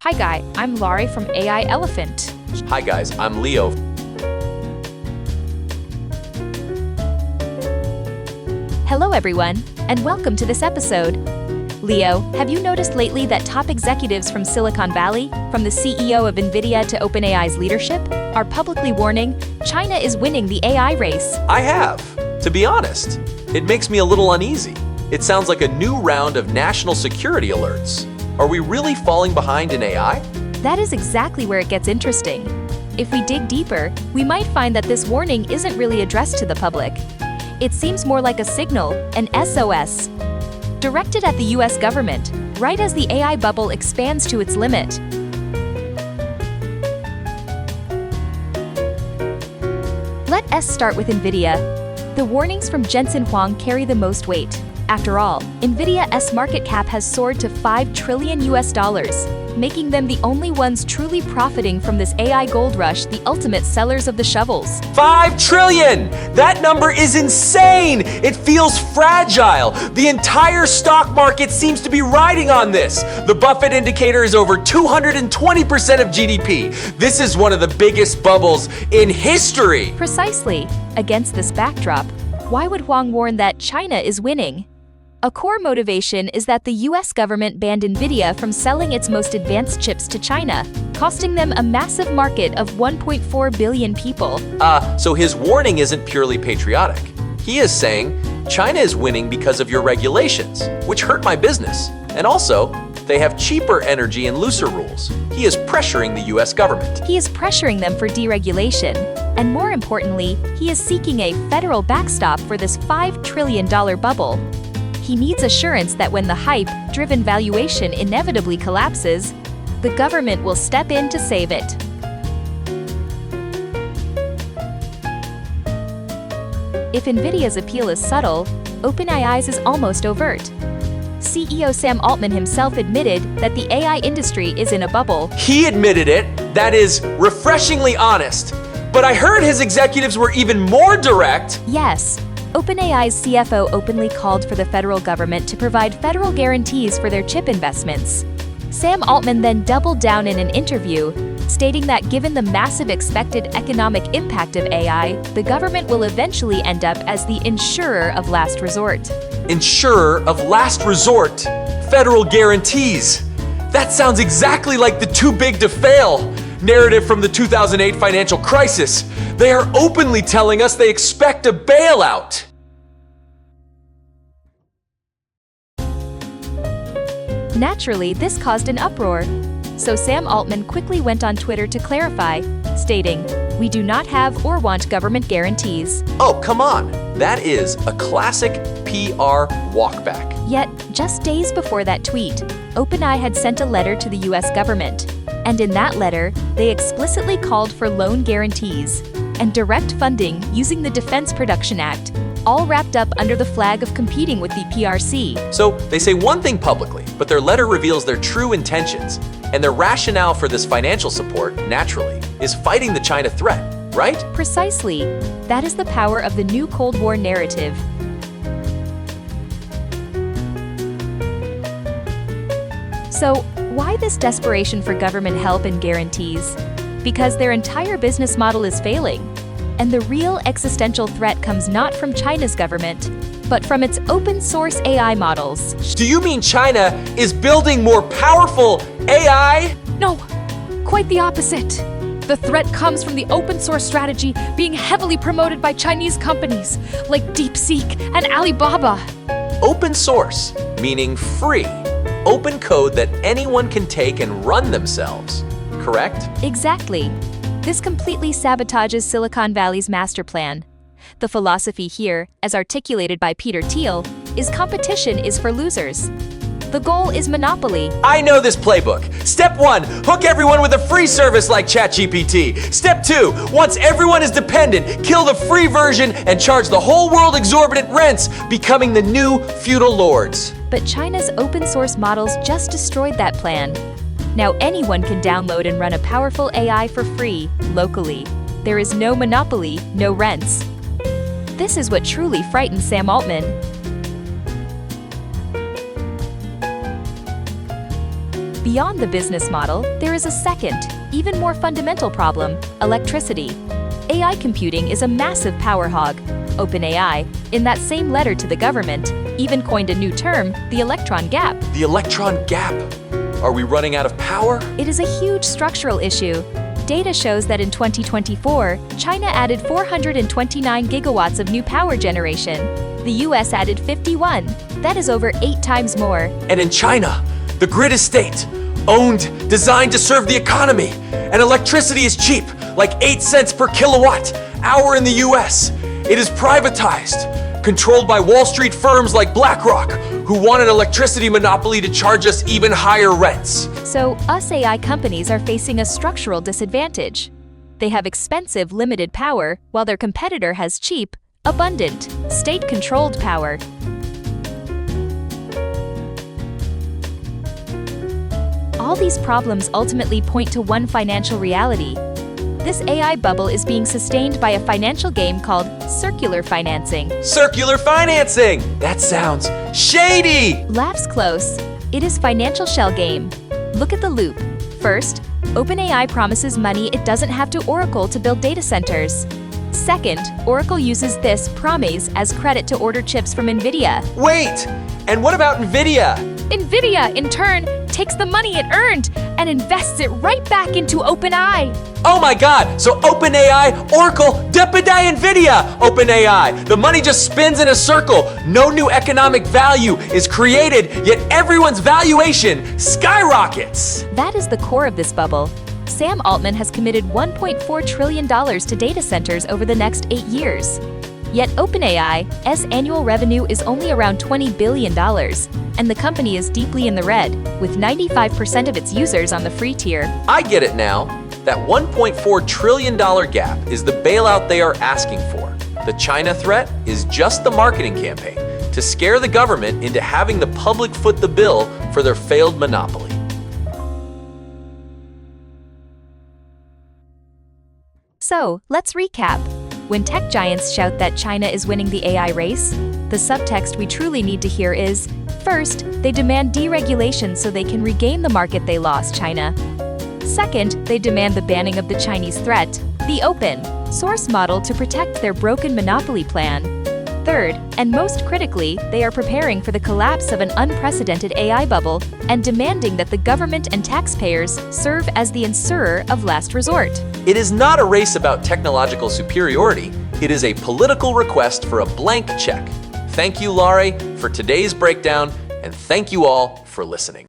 Hi guy, I'm Laurie from AI Elephant. Hi guys, I'm Leo. Hello everyone, and welcome to this episode. Leo, have you noticed lately that top executives from Silicon Valley, from the CEO of Nvidia to OpenAI's leadership, are publicly warning China is winning the AI race? I have. To be honest, it makes me a little uneasy. It sounds like a new round of national security alerts. Are we really falling behind in AI? That is exactly where it gets interesting. If we dig deeper, we might find that this warning isn't really addressed to the public. It seems more like a signal, an SOS, directed at the US government, right as the AI bubble expands to its limit. Let us start with Nvidia. The warnings from Jensen Huang carry the most weight. After all, Nvidia's market cap has soared to $5 trillion, making them the only ones truly profiting from this AI gold rush, the ultimate sellers of the shovels. 5 trillion! That number is insane! It feels fragile. The entire stock market seems to be riding on this. The Buffett indicator is over 220% of GDP. This is one of the biggest bubbles in history. Precisely. Against this backdrop, why would Huang warn that China is winning? A core motivation is that the US government banned Nvidia from selling its most advanced chips to China, costing them a massive market of 1.4 billion people. So his warning isn't purely patriotic. He is saying, China is winning because of your regulations, which hurt my business. And also, they have cheaper energy and looser rules. He is pressuring the US government. He is pressuring them for deregulation. And more importantly, he is seeking a federal backstop for this $5 trillion bubble. He needs assurance that when the hype-driven valuation inevitably collapses, the government will step in to save it. If Nvidia's appeal is subtle, OpenAI's is almost overt. CEO Sam Altman himself admitted that the AI industry is in a bubble. He admitted it. That is refreshingly honest. But I heard his executives were even more direct. Yes. OpenAI's CFO openly called for the federal government to provide federal guarantees for their chip investments. Sam Altman then doubled down in an interview, stating that given the massive expected economic impact of AI, the government will eventually end up as the insurer of last resort. Insurer of last resort. Federal guarantees. That sounds exactly like the too big to fail narrative from the 2008 financial crisis. They are openly telling us they expect a bailout. Naturally, this caused an uproar. So Sam Altman quickly went on Twitter to clarify, stating, "We do not have or want government guarantees." Oh, come on. That is a classic PR walkback. Yet, just days before that tweet, OpenAI had sent a letter to the US government. And in that letter, they explicitly called for loan guarantees and direct funding using the Defense Production Act, all wrapped up under the flag of competing with the PRC. So they say one thing publicly, but their letter reveals their true intentions. And their rationale for this financial support, naturally, is fighting the China threat, right? Precisely. That is the power of the new Cold War narrative. So, why this desperation for government help and guarantees? Because their entire business model is failing. And the real existential threat comes not from China's government, but from its open-source AI models. Do you mean China is building more powerful AI? No, quite the opposite. The threat comes from the open-source strategy being heavily promoted by Chinese companies like DeepSeek and Alibaba. Open source, meaning free. Open code that anyone can take and run themselves, correct? Exactly. This completely sabotages Silicon Valley's master plan. The philosophy here, as articulated by Peter Thiel, is competition is for losers. The goal is monopoly. I know this playbook. Step 1, hook everyone with a free service like ChatGPT. Step 2, once everyone is dependent, kill the free version and charge the whole world exorbitant rents, becoming the new feudal lords. But China's open source models just destroyed that plan. Now anyone can download and run a powerful AI for free, locally. There is no monopoly, no rents. This is what truly frightens Sam Altman. Beyond the business model, there is a second, even more fundamental problem: electricity. AI computing is a massive power hog. OpenAI, in that same letter to the government, even coined a new term, the electron gap. The electron gap. Are we running out of power? It is a huge structural issue. Data shows that in 2024, China added 429 gigawatts of new power generation. The US added 51. That is over 8 times more. And in China, the grid is state-owned, designed to serve the economy. And electricity is cheap, like 8 cents per kilowatt hour in the US. It is privatized, controlled by Wall Street firms like BlackRock, who want an electricity monopoly to charge us even higher rents. So, us AI companies are facing a structural disadvantage. They have expensive, limited power, while their competitor has cheap, abundant, state-controlled power. All these problems ultimately point to one financial reality. This AI bubble is being sustained by a financial game called circular financing. Circular financing! That sounds shady! Laughs close. It is financial shell game. Look at the loop. First, OpenAI promises money it doesn't have to Oracle to build data centers. Second, Oracle uses this promise as credit to order chips from Nvidia. Wait! And what about Nvidia? Nvidia, in turn, takes the money it earned and invests it right back into OpenAI. Oh my god! So OpenAI, Oracle, Depaday, Nvidia! OpenAI! The money just spins in a circle. No new economic value is created, yet everyone's valuation skyrockets! That is the core of this bubble. Sam Altman has committed $1.4 trillion to data centers over the next 8 years. Yet OpenAI's annual revenue is only around $20 billion, and the company is deeply in the red, with 95% of its users on the free tier. I get it now. That $1.4 trillion gap is the bailout they are asking for. The China threat is just the marketing campaign to scare the government into having the public foot the bill for their failed monopoly. So, let's recap. When tech giants shout that China is winning the AI race, the subtext we truly need to hear is, first, they demand deregulation so they can regain the market they lost, China. Second, they demand the banning of the Chinese threat, the open source model to protect their broken monopoly plan. Third, and most critically, they are preparing for the collapse of an unprecedented AI bubble and demanding that the government and taxpayers serve as the insurer of last resort. It is not a race about technological superiority. It is a political request for a blank check. Thank you, Laurie, for today's breakdown, and thank you all for listening.